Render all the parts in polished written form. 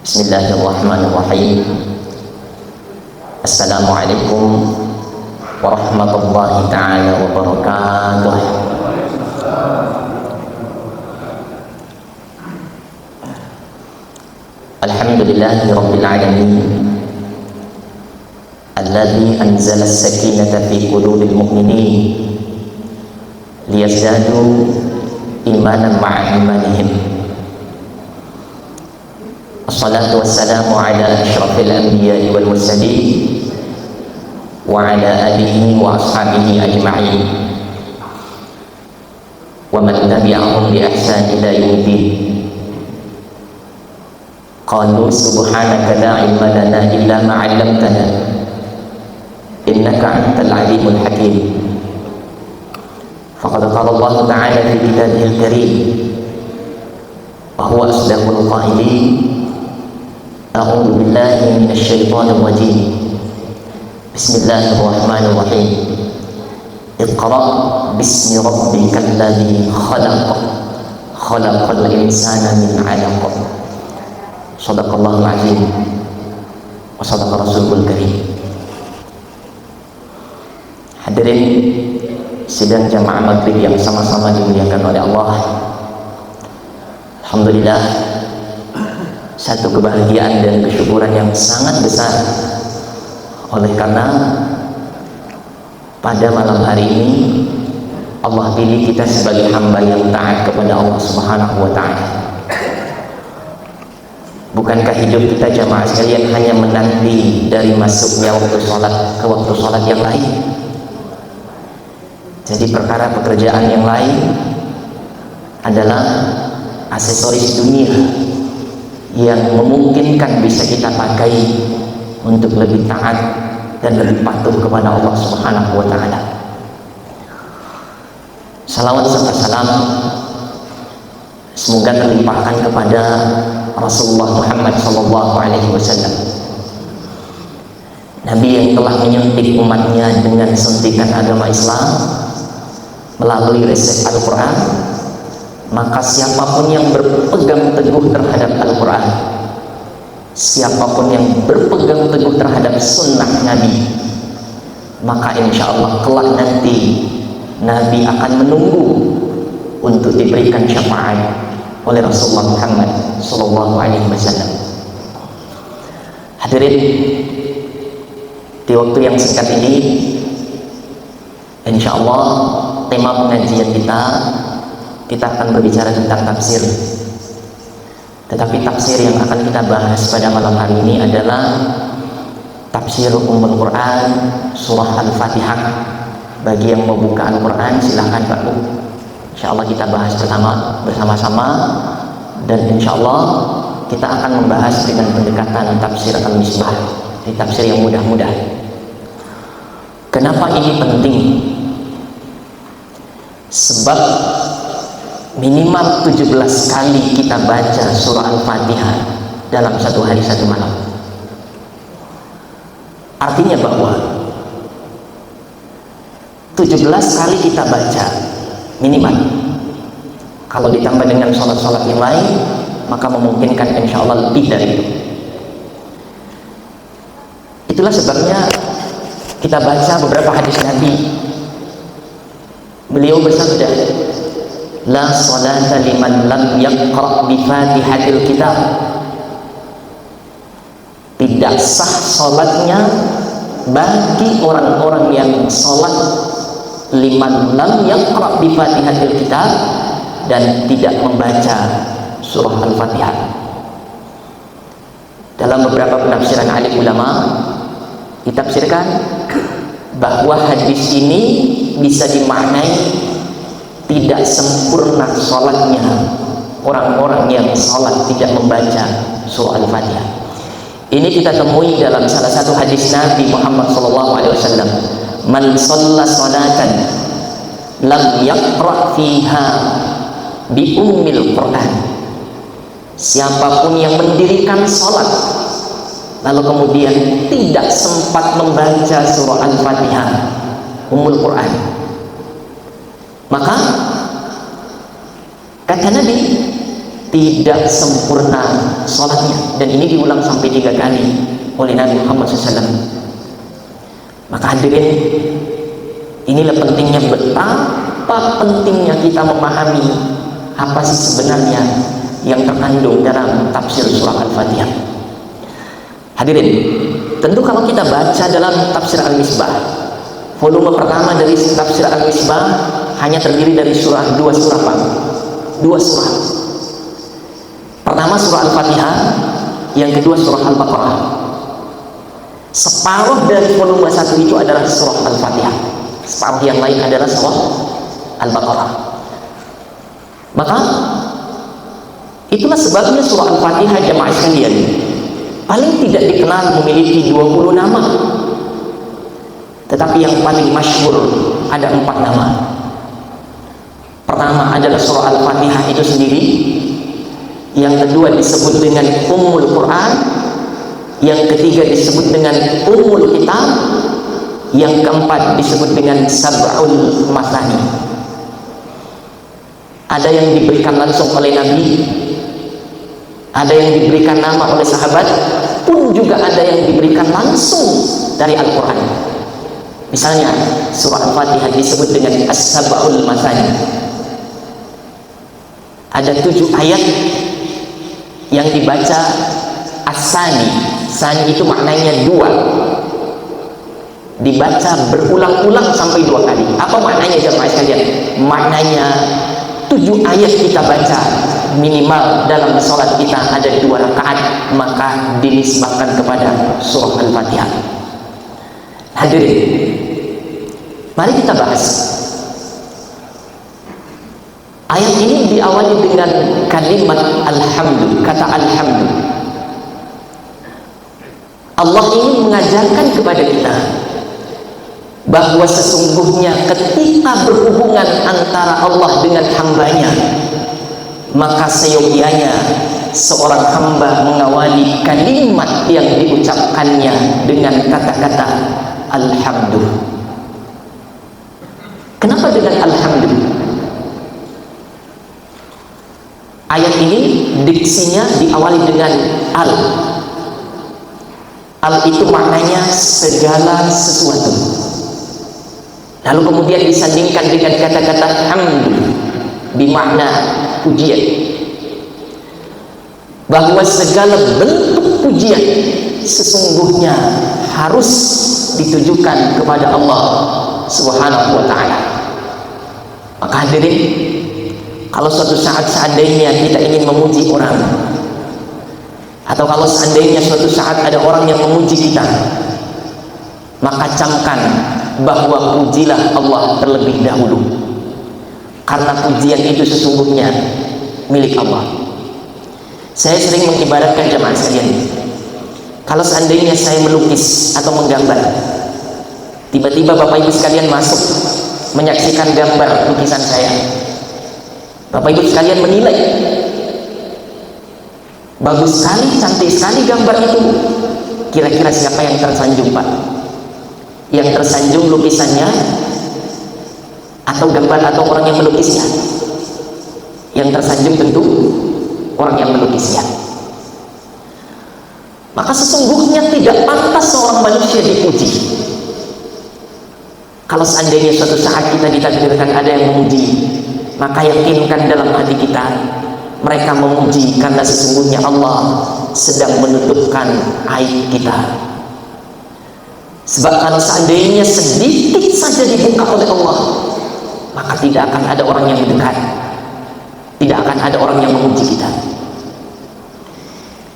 Bismillahirrahmanirrahim. Assalamualaikum warahmatullahi ta'ala wabarakatuh. Alhamdulillahi rabbil alamin, alladhi anzala as-sakinata fi qulubil mu'minin liyazdadu imanan ma'a imanihim. Assalatu wassalamu ala ashrafil anbiya'i wal mursalin wa ala alihi wa ashabihi ajma'in wa man tabi'ahum bi ihsan ila yaumiddin. Qalu subhanaka la ilma lana illa ma 'allamtana innaka antal alimul hakim. Faqad qala Allah ta'ala fi kitabihil karim wa huwa asdaqul qailin. A'udzu billahi minasy syaithanir rajim. Bismillahirrahmanirrahim. Iqra bismi rabbikal ladzi khalaq. Khalaqal insana min 'alaq. Shadaqallahul 'azim wa shadaqa rasulul karim. Hadirin sidang jamaah maghrib yang sama-sama dimuliakan oleh Allah. Alhamdulillah, satu kebahagiaan dan kesyukuran yang sangat besar oleh karena pada malam hari ini Allah pilih kita sebagai hamba yang taat kepada Allah Subhanahu wa ta'ala. Bukankah hidup kita jamaah sekalian hanya menanti dari masuknya waktu sholat ke waktu sholat yang lain? Jadi perkara pekerjaan yang lain adalah aksesoris dunia yang memungkinkan bisa kita pakai untuk lebih taat dan lebih patuh kepada Allah Subhanahu wa ta'ala. Salawat serta salam semoga terlimpahkan kepada Rasulullah Muhammad sallallahu alaihi wasallam, Nabi yang telah menyuntik umatnya dengan suntikan agama Islam melalui resep Al-Quran. Maka siapapun yang berpegang teguh terhadap Al-Quran, siapapun yang berpegang teguh terhadap sunnah Nabi, maka insya Allah kelak nanti Nabi akan menunggu untuk diberikan syafaat oleh Rasulullah Muhammad Sallallahu Alaihi Wasallam. Hadirin, di waktu yang singkat ini, insya Allah tema pengajian kita akan berbicara tentang tafsir. Tetapi tafsir yang akan kita bahas pada malam hari ini adalah tafsir Ummul Quran surah Al-Fatihah. Bagi yang mau buka Al-Quran silahkan Pak Bu. Insyaallah kita bahas bersama-sama, dan insyaallah kita akan membahas dengan pendekatan tafsir Al-Misbah, di tafsir yang mudah-mudah. Kenapa ini penting? Sebab minimal 17 kali kita baca surah Al-Fatihah dalam satu hari satu malam. Artinya bahwa 17 kali kita baca minimal. Kalau ditambah dengan sholat-sholat yang lain, maka memungkinkan insya Allah lebih dari itu. Itulah sebabnya kita baca beberapa hadis Nabi. Beliau bersabda, la salata liman lam yaqra bi fatihatil kitab. Tidak sah salatnya bagi orang-orang yang salat liman lam yaqra bi fatihatil kitab dan tidak membaca surah Al-Fatihah. Dalam beberapa penafsiran alim ulama ditafsirkan bahwa hadis ini bisa dimaknai tidak sempurna sholatnya orang-orang yang sholat tidak membaca surah Al-Fatihah. Ini kita temui dalam salah satu hadis Nabi Muhammad SAW. Man shalla sholatan lam yaqra fiha bi ummil Quran. Siapapun yang mendirikan sholat lalu kemudian tidak sempat membaca surah Al-Fatihah, Ummul Quran, maka kata Nabi tidak sempurna sholatnya. Dan ini diulang sampai 3 kali oleh Nabi Muhammad SAW. Maka hadirin, inilah pentingnya, betapa pentingnya kita memahami apa sih sebenarnya yang terkandung dalam tafsir surah Al-Fatihah. Hadirin, tentu kalau kita baca dalam tafsir Al-Misbah, volume pertama dari tafsir Al-Misbah hanya terdiri dari dua surah. Pertama surah Al-Fatihah, yang kedua surah Al-Baqarah. Separuh dari volume 1 itu adalah surah Al-Fatihah, separuh yang lain adalah surah Al-Baqarah. Maka itulah sebabnya surah Al-Fatihah, jamaah sekalian, paling tidak dikenal memiliki 20 nama, tetapi yang paling masyhur ada 4 nama. Pertama adalah surah Al-Fatihah itu sendiri, yang kedua disebut dengan Ummul Quran, yang ketiga disebut dengan Ummul Kitab, yang keempat disebut dengan Sab'ul Mathani. Ada yang diberikan langsung oleh Nabi, ada yang diberikan nama oleh sahabat, pun juga ada yang diberikan langsung dari Al-Quran. Misalnya surah Al-Fatihah disebut dengan As-Sab'ul Mathani. Ada 7 ayat yang dibaca As-Sani. Sani itu maknanya 2, dibaca berulang-ulang sampai 2 kali. Apa maknanya jemaah sekalian? Maknanya 7 ayat kita baca minimal dalam sholat kita ada 2 rakaat, maka dinisbahkan kepada surah Al-Fatihah. Hadirin, mari kita bahas. Ayat ini diawali dengan kalimat alhamdu, kata alhamdu. Allah ingin mengajarkan kepada kita bahwa sesungguhnya ketika berhubungan antara Allah dengan hambanya, maka seyogianya seorang hamba mengawali kalimat yang diucapkannya dengan kata-kata alhamdu. Kenapa dengan alhamdu? Ayat ini diksinya diawali dengan al. Al itu maknanya segala sesuatu. Lalu kemudian disandingkan dengan kata-kata hamdu, bermakna pujian. Bahwa segala bentuk pujian sesungguhnya harus ditujukan kepada Allah Subhanahu wa ta'ala. Maka hadirin, kalau suatu saat seandainya kita ingin memuji orang, atau kalau seandainya suatu saat ada orang yang memuji kita, maka camkan bahwa pujilah Allah terlebih dahulu, karena pujian itu sesungguhnya milik Allah. Saya sering mengibaratkan jemaah sekalian, kalau seandainya saya melukis atau menggambar, tiba-tiba Bapak Ibu sekalian masuk menyaksikan gambar lukisan saya, Bapak Ibu sekalian menilai, bagus sekali, cantik sekali gambar itu. Kira-kira siapa yang tersanjung, Pak? Yang tersanjung lukisannya atau gambar atau orang yang melukisnya? Yang tersanjung tentu orang yang melukisnya. Maka sesungguhnya tidak pantas seorang manusia dipuji. Kalau seandainya suatu saat kita ditakdirkan ada yang memuji, maka yakinkan dalam hati kita, mereka memuji karena sesungguhnya Allah sedang menutupkan aib kita. Sebab kalau seandainya sedikit saja dibuka oleh Allah, maka tidak akan ada orang yang mendekat, tidak akan ada orang yang memuji kita.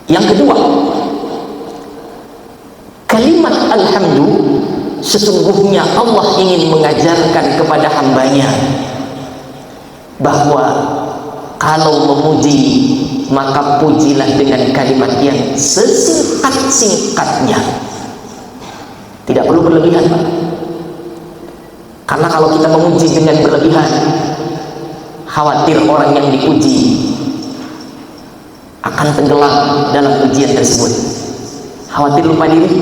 Yang kedua, kalimat alhamdu, sesungguhnya Allah ingin mengajarkan kepada hambanya bahwa kalau memuji, maka pujilah dengan kalimat yang sesingkat-singkatnya. Tidak perlu berlebihan, Pak. Karena kalau kita memuji dengan berlebihan, khawatir orang yang dipuji akan tenggelam dalam pujian tersebut, khawatir lupa diri.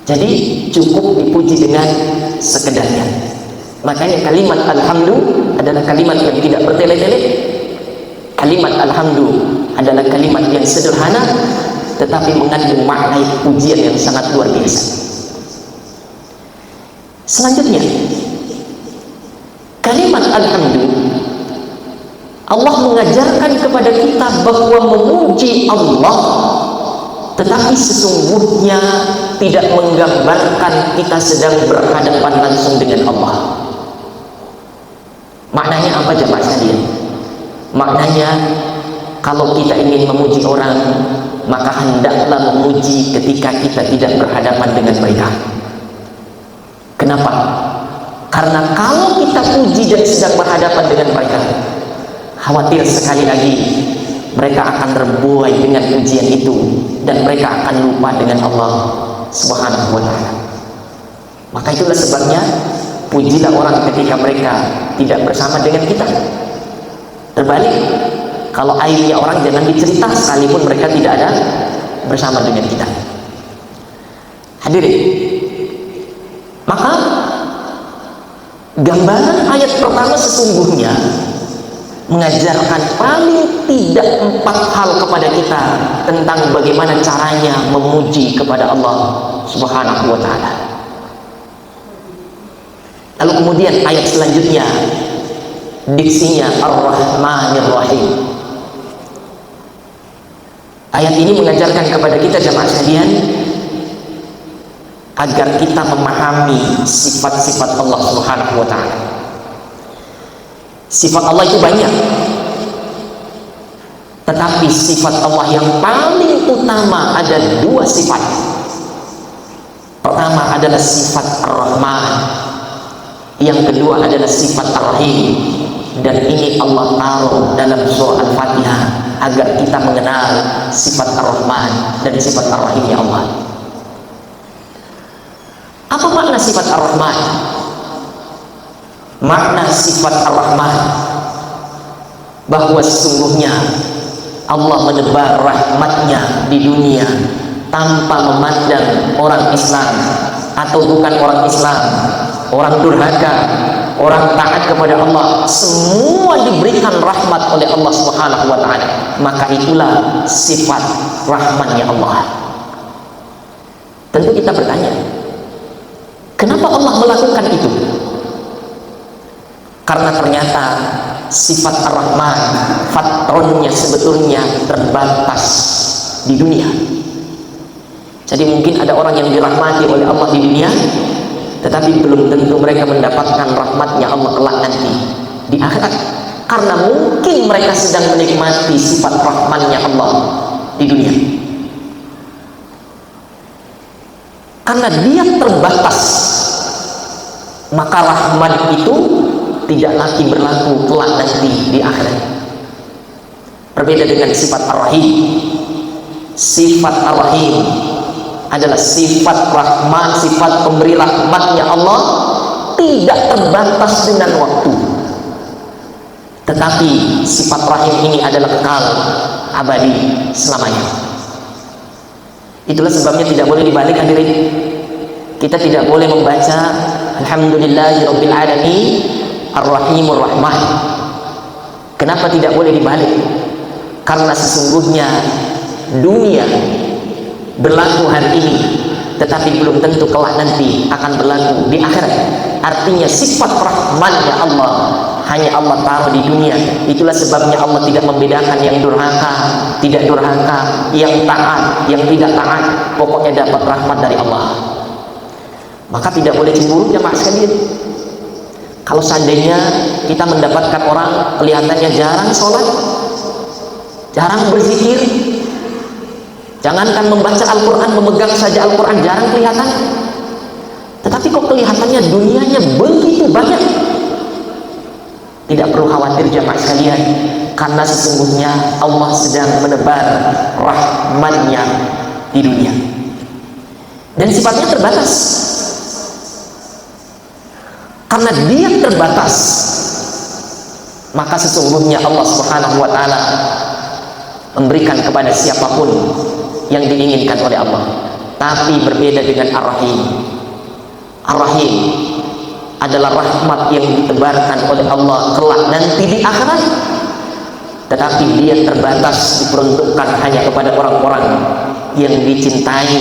Jadi cukup dipuji dengan sekedarnya. Makanya kalimat alhamdu adalah kalimat yang tidak bertele-tele, Kalimat alhamdu adalah kalimat yang sederhana tetapi mengandung makna pujian yang sangat luar biasa. Selanjutnya, kalimat alhamdu, Allah mengajarkan kepada kita bahwa memuji Allah tetapi sesungguhnya tidak menggambarkan kita sedang berhadapan langsung dengan Allah. Maknanya apa jemaah sekalian? Maknanya, kalau kita ingin memuji orang, maka hendaklah memuji ketika kita tidak berhadapan dengan mereka. Kenapa? Karena kalau kita puji dan sedang berhadapan dengan mereka, khawatir sekali lagi mereka akan terbuai dengan pujian itu dan mereka akan lupa dengan Allah Subhanahu wa ta'ala. Maka itulah sebabnya pujilah orang ketika mereka tidak bersama dengan kita. Terbalik, kalau aibnya orang jangan dicerita sekalipun mereka tidak ada bersama dengan kita. Hadirin, maka gambaran ayat pertama sesungguhnya mengajarkan paling tidak 4 hal kepada kita tentang bagaimana caranya memuji kepada Allah Subhanahu wa ta'ala. Lalu kemudian ayat selanjutnya diksinya Ar-Rahmanir Rahim. Ayat ini mengajarkan kepada kita jemaah sekalian agar kita memahami sifat-sifat Allah Subhanahu wa ta'ala. Sifat Allah itu banyak, tetapi sifat Allah yang paling utama ada 2 sifat. Pertama adalah sifat Ar-Rahman, yang kedua adalah sifat Ar-Rahim. Dan ini Allah taruh dalam surah Al-Fatihah agar kita mengenal sifat Ar-Rahman dan sifat Ar-Rahim ya Allah. Apa makna sifat Ar-Rahman? Makna sifat Ar-Rahman bahwa sesungguhnya Allah menebar rahmatnya di dunia tanpa memandang orang Islam atau bukan orang Islam, orang durhaka, orang taat kepada Allah, semua diberikan rahmat oleh Allah Subhanahu wa ta'ala. Maka itulah sifat rahmannya Allah. Tentu kita bertanya, kenapa Allah melakukan itu? Karena ternyata sifat Ar-Rahman, fatronnya sebetulnya terbatas di dunia. Jadi mungkin ada orang yang dirahmati oleh Allah di dunia, tetapi belum tentu mereka mendapatkan rahmatnya Allah kelak nanti di akhirat, karena mungkin mereka sedang menikmati sifat rahmannya Allah di dunia. Karena dia terbatas, maka rahmat itu tidak lagi berlaku kelak nanti di akhirat. Berbeda dengan sifat Ar-Rahim. Sifat Ar-Rahim adalah sifat rahman, sifat pemberi rahmatnya Allah, tidak terbatas dengan waktu. Tetapi sifat rahim ini adalah kekal, abadi, selamanya. Itulah sebabnya tidak boleh dibalik, hadirin. Kita tidak boleh membaca Alhamdulillahirabbil alamin Ar-Rahimur Rahman. Kenapa tidak boleh dibalik? Karena sesungguhnya dunia berlaku hari ini, tetapi belum tentu kelak nanti akan berlaku di akhirat. Artinya sifat rahmannya Allah hanya Allah taruh di dunia. Itulah sebabnya Allah tidak membedakan yang durhaka, tidak durhaka, yang taat, yang tidak taat. Pokoknya dapat rahmat dari Allah. Maka tidak boleh cemburu jemaah sekalian. Kalau seandainya kita mendapatkan orang kelihatannya jarang sholat, jarang berzikir, jangankan membaca Al-Quran, memegang saja Al-Quran jarang kelihatan, tetapi kok kelihatannya dunianya begitu banyak, tidak perlu khawatir jemaah sekalian, karena sesungguhnya Allah sedang menebar rahmatnya di dunia, dan sifatnya terbatas. Karena dia terbatas, maka sesungguhnya Allah Subhanahu wa ta'ala memberikan kepada siapapun yang diinginkan oleh Allah. Tapi berbeda dengan Ar-Rahim. Ar-Rahim adalah rahmat yang ditebarkan oleh Allah kelak nanti di akhirat tetapi dia terbatas, diperuntukkan hanya kepada orang-orang yang dicintai,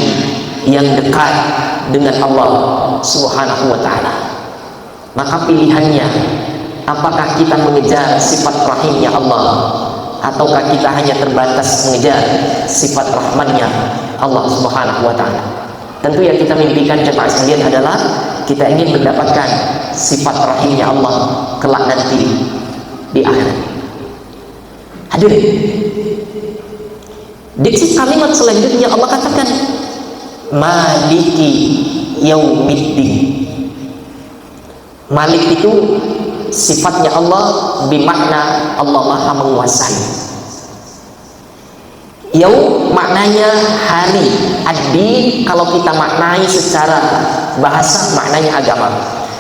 yang dekat dengan Allah Subhanahu wa ta'ala. Maka pilihannya, apakah kita mengejar sifat rahimnya Allah, ataukah kita hanya terbatas mengejar sifat rahmannya Allah Subhanahu wa ta'ala. Tentu yang kita mimpikan jemaah sekalian adalah kita ingin mendapatkan sifat rahimnya Allah kelak nanti di akhirat. Hadirin, diksi kalimat selanjutnya Allah katakan Maliki Yaumiddin. Malik itu sifatnya Allah, bermakna Allah Maha menguasai. Yaum maknanya hari, ad-din kalau kita maknai secara bahasa maknanya agama.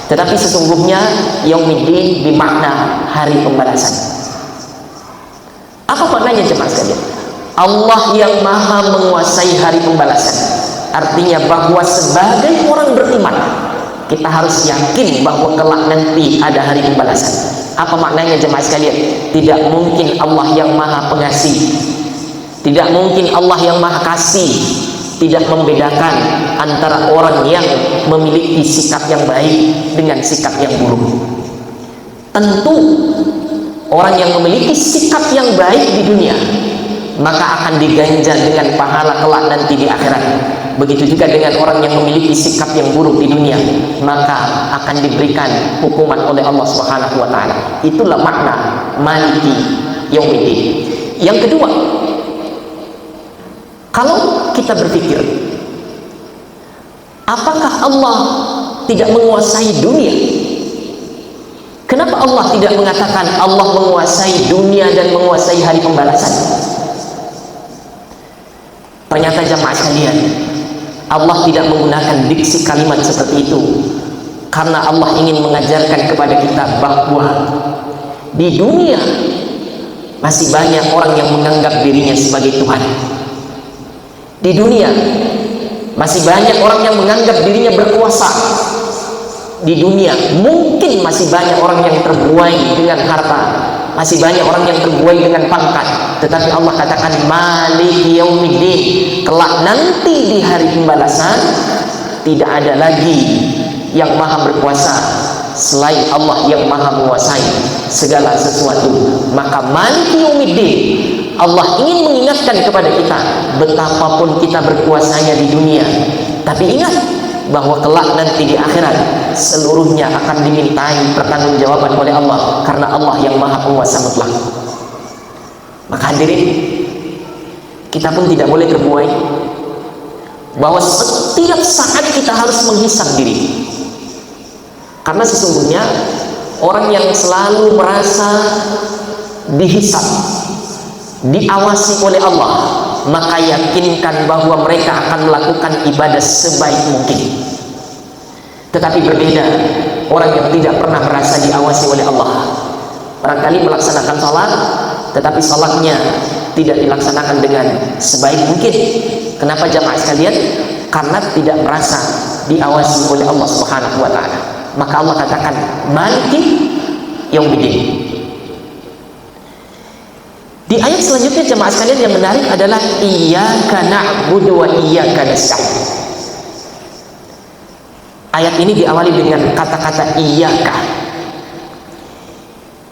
Tetapi sesungguhnya Yaumiddin bermakna hari pembalasan. Apa maknanya jemaah sekalian? Allah yang Maha menguasai hari pembalasan. Artinya bahwa sebagai orang beriman kita harus yakin bahwa kelak nanti ada hari pembalasan. Apa maknanya jemaah sekalian? Tidak mungkin Allah yang Maha Pengasih, tidak mungkin Allah yang Maha Kasih tidak membedakan antara orang yang memiliki sikap yang baik dengan sikap yang buruk. Tentu orang yang memiliki sikap yang baik di dunia maka akan diganjar dengan pahala kelak nanti di akhirat. Begitu juga dengan orang yang memiliki sikap yang buruk di dunia, maka akan diberikan hukuman oleh Allah Subhanahu wa ta'ala. Itulah makna Maliki Yaumiddin. Yang kedua, kalau kita berpikir, apakah Allah tidak menguasai dunia? Kenapa Allah tidak mengatakan Allah menguasai dunia dan menguasai hari pembalasan? Ternyata jamaah sekalian, Allah tidak menggunakan diksi kalimat seperti itu karena Allah ingin mengajarkan kepada kita bahwa di dunia masih banyak orang yang menganggap dirinya sebagai Tuhan. Di dunia masih banyak orang yang menganggap dirinya berkuasa. Di dunia mungkin masih banyak orang yang terbuai dengan harta, masih banyak orang yang terbuai dengan pangkat. Tetapi Allah katakan Maliki Yaumiddin, kelak nanti di hari pembalasan tidak ada lagi yang Maha berkuasa selain Allah yang Maha menguasai segala sesuatu. Maka Maliki Yaumiddin, Allah ingin mengingatkan kepada kita, betapapun kita berkuasanya di dunia, tapi ingat bahwa kelak nanti di akhirat seluruhnya akan dimintai pertanggungjawaban oleh Allah, karena Allah yang Maha Penguasa mutlak. Maka hadirin, kita pun tidak boleh terbuai bahwa setiap saat kita harus menghisab diri, karena sesungguhnya orang yang selalu merasa dihisab, diawasi oleh Allah, maka yakinkan bahwa mereka akan melakukan ibadah sebaik mungkin. Tetapi berbeda orang yang tidak pernah merasa diawasi oleh Allah. Barangkali melaksanakan salat, tetapi salatnya tidak dilaksanakan dengan sebaik mungkin. Kenapa jamaah sekalian? Karena tidak merasa diawasi oleh Allah Subhanahu wa ta'ala. Maka Allah katakan Maliki Yaumiddin. Di ayat selanjutnya jemaah sekalian yang menarik adalah Iyyaka na'budu wa iyyaka nasta'in. Ayat ini diawali dengan kata-kata iyyaka.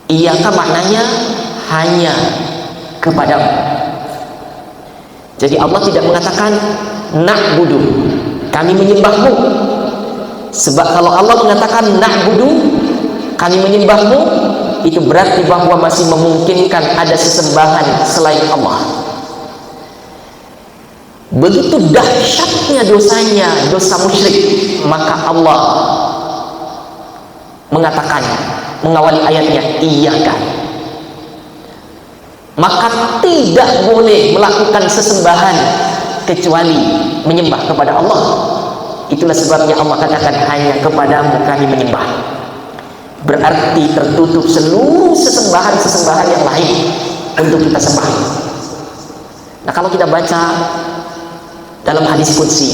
Iyyaka maknanya hanya kepadamu. Jadi Allah tidak mengatakan na'budu, kami menyembahmu. Sebab kalau Allah mengatakan na'budu, kami menyembahmu, itu berarti bahwa masih memungkinkan ada sesembahan selain Allah. Begitu dahsyatnya dosanya, dosa musyrik, maka Allah mengatakan, mengawali ayatnya iyyaka. Maka tidak boleh melakukan sesembahan kecuali menyembah kepada Allah. Itulah sebabnya Allah katakan hanya kepadamu kami menyembah. Berarti tertutup seluruh sesembahan-sesembahan yang lain untuk kita sembah. Nah, kalau kita baca dalam hadis qudsi,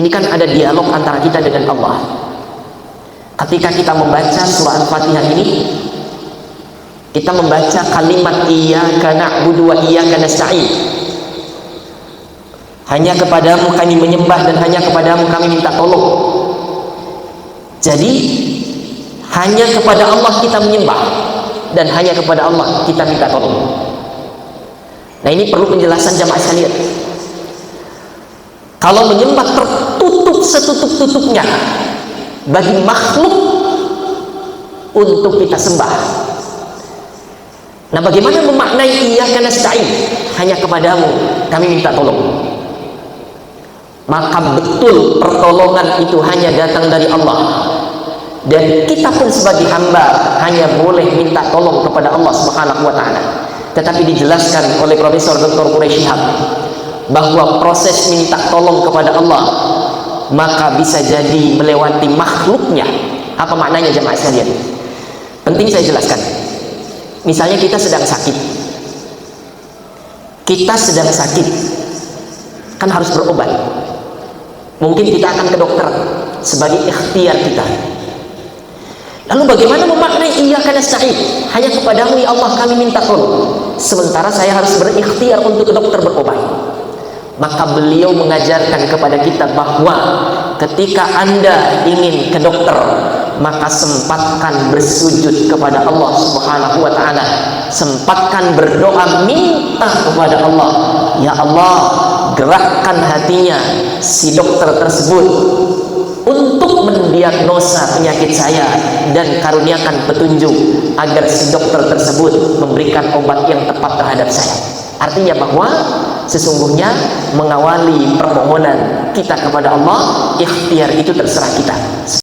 ini kan ada dialog antara kita dengan Allah. Ketika kita membaca surah Al-Fatihah ini, kita membaca kalimat iyyaka na'budu wa iyyaka nasta'in, hanya kepadamu kami menyembah dan hanya kepadamu kami minta tolong. Jadi hanya kepada Allah kita menyembah dan hanya kepada Allah kita minta tolong. Nah, ini perlu penjelasan jamaah sekalian. Kalau menyembah tertutup setutup-tutupnya bagi makhluk untuk kita sembah. Nah, bagaimana memaknai iyyaka nasta'in, hanya kepadamu kami minta tolong? Maka betul pertolongan itu hanya datang dari Allah, dan kita pun sebagai hamba hanya boleh minta tolong kepada Allah Subhanahu wa ta'ala. Tetapi dijelaskan oleh Profesor Dr. Quraisy Shihab bahwa proses minta tolong kepada Allah maka bisa jadi melewati makhluknya. Apa maknanya jemaah sekalian? Penting saya jelaskan. Misalnya kita sedang sakit, kan harus berobat. Mungkin kita akan ke dokter sebagai ikhtiar kita. Lalu bagaimana memaknai iyyaka nasta'in, hanya kepadamu ya Allah kami minta tolong, sementara saya harus berikhtiar untuk ke dokter berobat? Maka beliau mengajarkan kepada kita bahwa ketika Anda ingin ke dokter, maka sempatkan bersujud kepada Allah Subhanahu wa ta'ala, sempatkan berdoa minta kepada Allah, ya Allah gerakkan hatinya si dokter tersebut untuk mendiagnosa penyakit saya dan karuniakan petunjuk agar si dokter tersebut memberikan obat yang tepat terhadap saya. Artinya bahwa sesungguhnya mengawali permohonan kita kepada Allah, ikhtiar itu terserah kita.